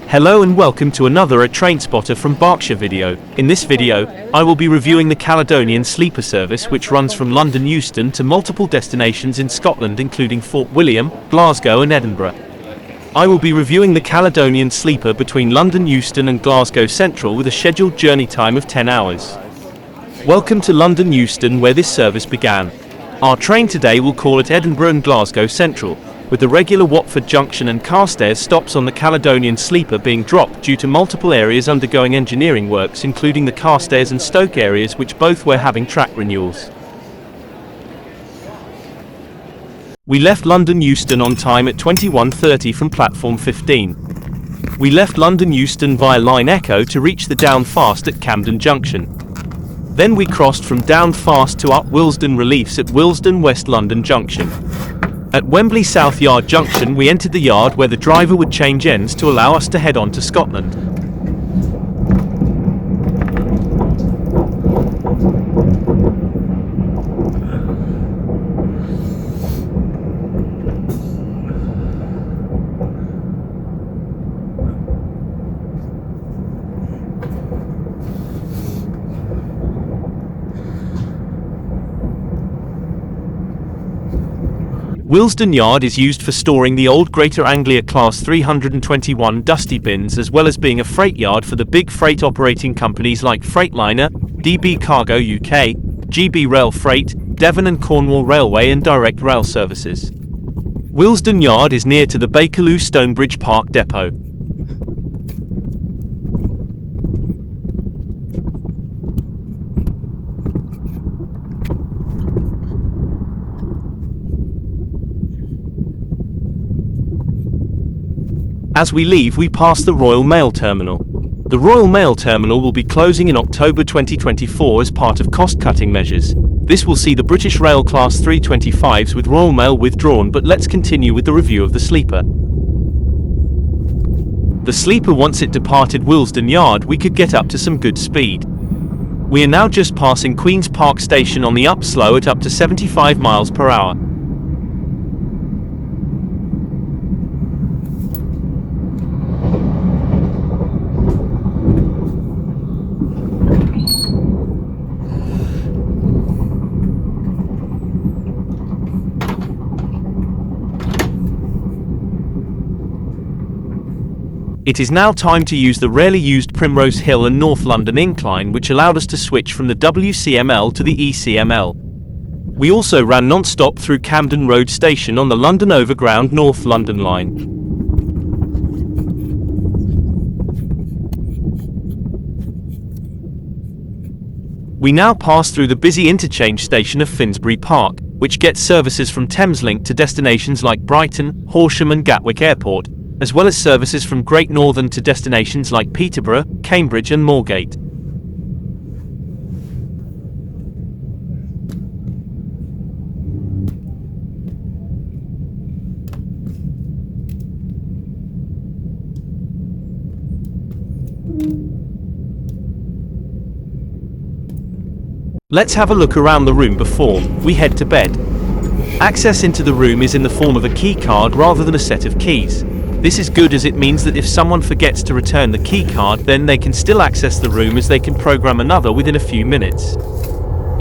Hello and welcome to another A Train Spotter from Berkshire video. In this video, I will be reviewing the Caledonian Sleeper service, which runs from London Euston to multiple destinations in Scotland including Fort William, Glasgow and Edinburgh. I will be reviewing the Caledonian Sleeper between London Euston and Glasgow Central with a scheduled journey time of 10 hours. Welcome to London Euston, where this service began. Our train today will call at Edinburgh and Glasgow Central, with the regular Watford Junction and Carstairs stops on the Caledonian Sleeper being dropped due to multiple areas undergoing engineering works, including the Carstairs and Stoke areas, which both were having track renewals. We left London Euston on time at 21:30 from platform 15. We left London Euston via Line Echo to reach the Down Fast at Camden Junction. Then we crossed from Down Fast to up Willesden Reliefs at Willesden West London Junction. At Wembley South Yard Junction we entered the yard where the driver would change ends to allow us to head on to Scotland. Willesden Yard is used for storing the old Greater Anglia Class 321 dusty bins, as well as being a freight yard for the big freight operating companies like Freightliner, DB Cargo UK, GB Rail Freight, Devon and Cornwall Railway and direct rail services. Willesden Yard is near to the Bakerloo Stonebridge Park depot. As we leave, we pass the Royal Mail Terminal. The Royal Mail Terminal will be closing in October 2024 as part of cost-cutting measures. This will see the British Rail Class 325s with Royal Mail withdrawn, but let's continue with the review of the Sleeper. The Sleeper, once it departed Willesden Yard, we could get up to some good speed. We are now just passing Queen's Park Station on the upslow at up to 75 miles per hour. It is now time to use the rarely used Primrose Hill and North London Incline, which allowed us to switch from the WCML to the ECML. We also ran non-stop through Camden Road Station on the London Overground North London line. We now pass through the busy interchange station of Finsbury Park, which gets services from Thameslink to destinations like Brighton, Horsham and Gatwick Airport, as well as services from Great Northern to destinations like Peterborough, Cambridge and Moorgate. Let's have a look around the room before we head to bed. Access into the room is in the form of a key card rather than a set of keys. This is good, as it means that if someone forgets to return the key card, then they can still access the room, as they can program another within a few minutes.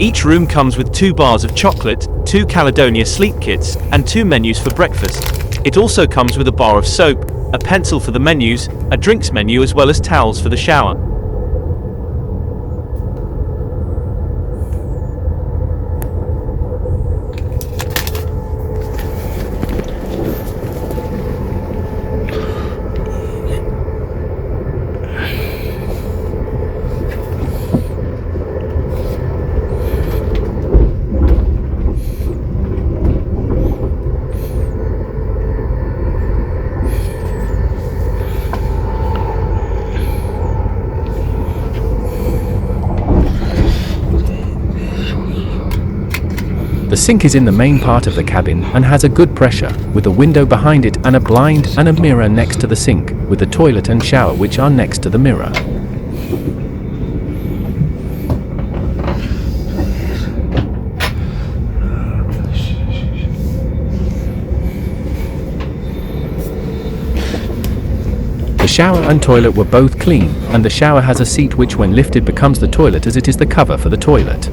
Each room comes with 2 bars of chocolate, 2 Caledonia Sleep kits, and 2 menus for breakfast. It also comes with a bar of soap, a pencil for the menus, a drinks menu, as well as towels for the shower. The sink is in the main part of the cabin and has a good pressure, with a window behind it and a blind and a mirror next to the sink, with the toilet and shower which are next to the mirror. shower and toilet were both clean, and the shower has a seat which when lifted becomes the toilet as it is the cover for the toilet.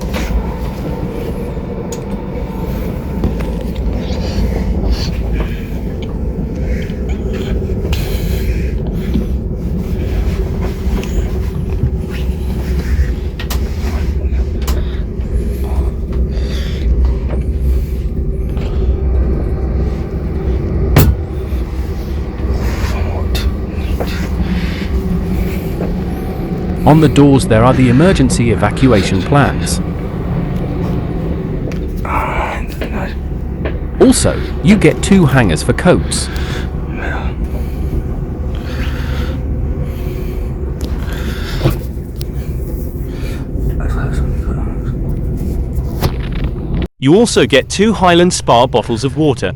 On the doors there are the emergency evacuation plans. Also, you get 2 hangers for coats. You also get 2 Highland Spa bottles of water.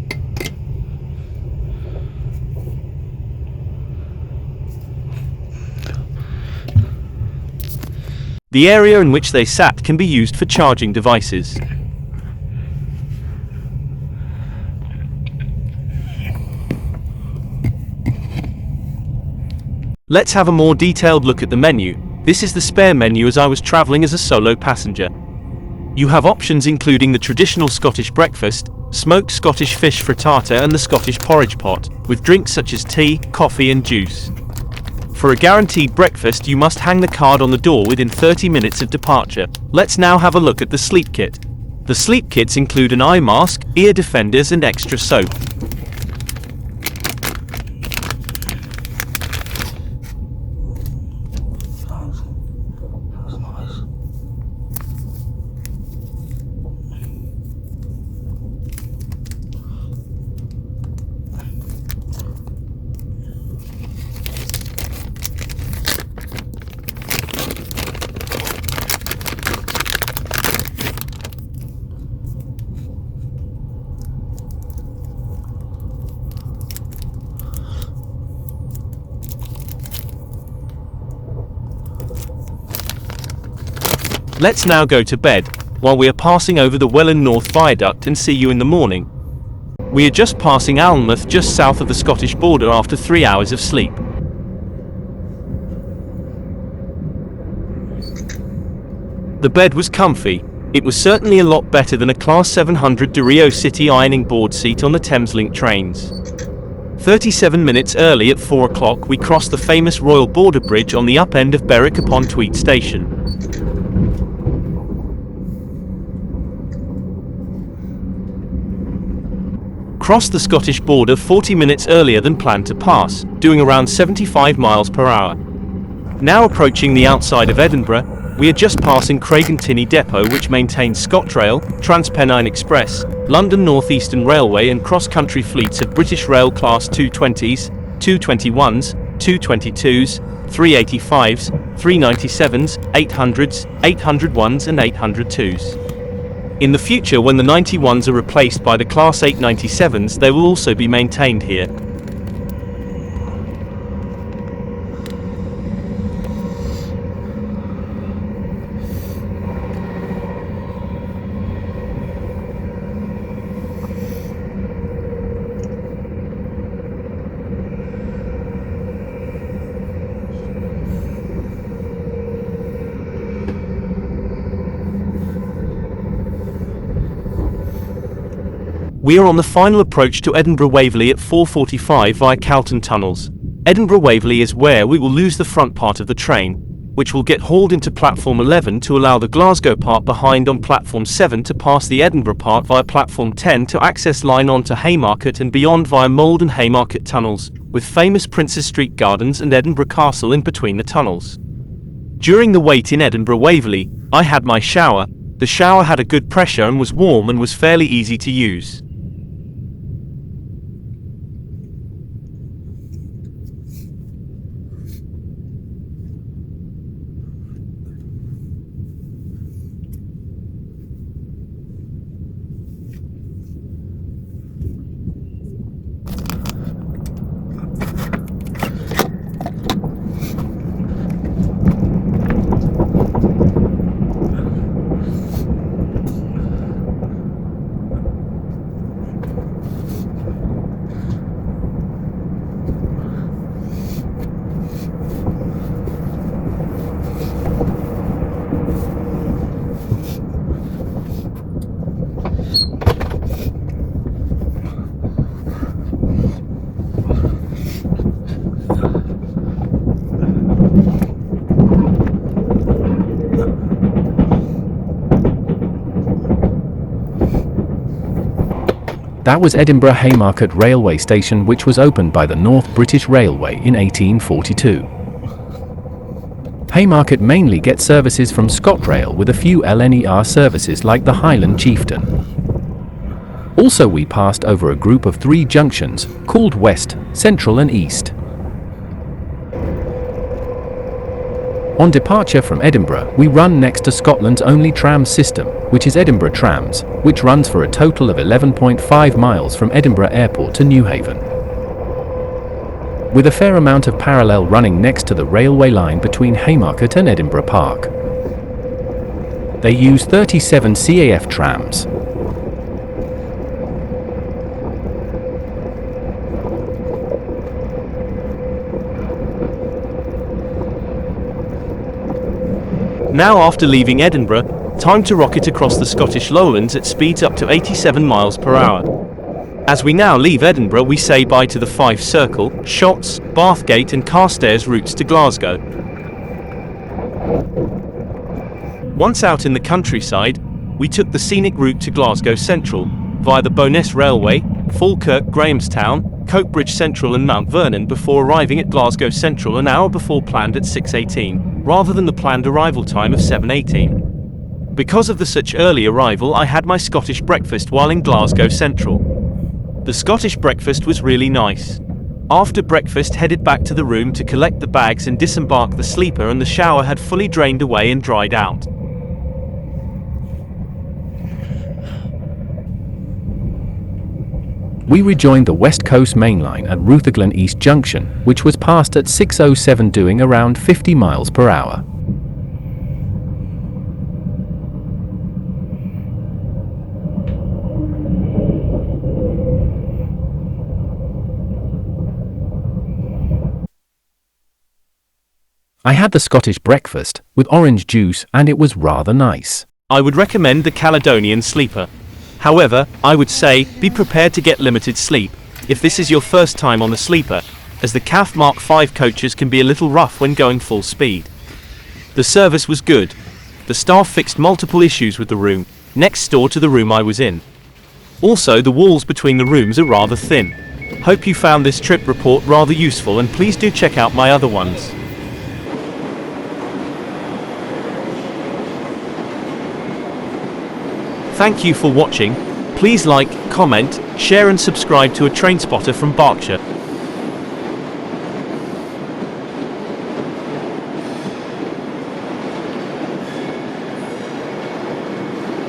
The area in which they sat can be used for charging devices. Let's have a more detailed look at the menu. This is the spare menu as I was travelling as a solo passenger. You have options including the traditional Scottish breakfast, smoked Scottish fish frittata and the Scottish porridge pot, with drinks such as tea, coffee and juice. For a guaranteed breakfast you must hang the card on the door within 30 minutes of departure. Let's now have a look at the sleep kit. The sleep kits include an eye mask, ear defenders and extra soap. Let's now go to bed, while we are passing over the Welland North Viaduct and see you in the morning. We are just passing Alnmouth just south of the Scottish border after 3 hours of sleep. The bed was comfy. It was certainly a lot better than a Class 700 de Rio City ironing board seat on the Thameslink trains. 37 minutes early at 4 o'clock we crossed the famous Royal Border Bridge on the up end of Berwick-upon-Tweed station. Crossed the Scottish border 40 minutes earlier than planned to pass, doing around 75 miles per hour. Now approaching the outside of Edinburgh, we are just passing Craigentinny Depot, which maintains ScotRail, TransPennine Express, London North Eastern Railway and cross-country fleets of British Rail Class 220s, 221s, 222s, 385s, 397s, 800s, 801s and 802s. In the future, when the 91s are replaced by the Class 897s, they will also be maintained here. We are on the final approach to Edinburgh Waverley at 4:45 via Calton Tunnels. Edinburgh Waverley is where we will lose the front part of the train, which will get hauled into platform 11 to allow the Glasgow part behind on platform 7 to pass the Edinburgh part via platform 10 to access line on to Haymarket and beyond via Mold and Haymarket tunnels, with famous Princes Street Gardens and Edinburgh Castle in between the tunnels. During the wait in Edinburgh Waverley, I had my shower. The shower had a good pressure and was warm and was fairly easy to use. That was Edinburgh Haymarket Railway Station, which was opened by the North British Railway in 1842. Haymarket mainly gets services from ScotRail with a few LNER services like the Highland Chieftain. Also we passed over a group of 3 junctions called West, Central and East. On departure from Edinburgh, we run next to Scotland's only tram system, which is Edinburgh Trams, which runs for a total of 11.5 miles from Edinburgh Airport to Newhaven, with a fair amount of parallel running next to the railway line between Haymarket and Edinburgh Park. They use 37 CAF trams. Now after leaving Edinburgh, time to rocket across the Scottish lowlands at speeds up to 87 miles per hour. As we now leave Edinburgh, we say bye to the Fife Circle, Shotts, Bathgate and Carstairs routes to Glasgow. Once out in the countryside, we took the scenic route to Glasgow Central, via the Bowness Railway, Falkirk, Grahamstown, Coatbridge Central and Mount Vernon before arriving at Glasgow Central an hour before planned at 6:18, rather than the planned arrival time of 7:18. Because of the such early arrival, I had my Scottish breakfast while in Glasgow Central. The Scottish breakfast was really nice. After breakfast, headed back to the room to collect the bags and disembark the sleeper, and the shower had fully drained away and dried out. We rejoined the West Coast Main Line at Rutherglen East Junction, which was passed at 6:07 doing around 50 miles per hour. I had the Scottish breakfast with orange juice and it was rather nice. I would recommend the Caledonian Sleeper. However, I would say, be prepared to get limited sleep, if this is your first time on the sleeper, as the CAF Mark V coaches can be a little rough when going full speed. The service was good. The staff fixed multiple issues with the room, next door to the room I was in. Also, the walls between the rooms are rather thin. Hope you found this trip report rather useful, and please do check out my other ones. Thank you for watching. Please like, comment, share and subscribe to a train spotter from Berkshire.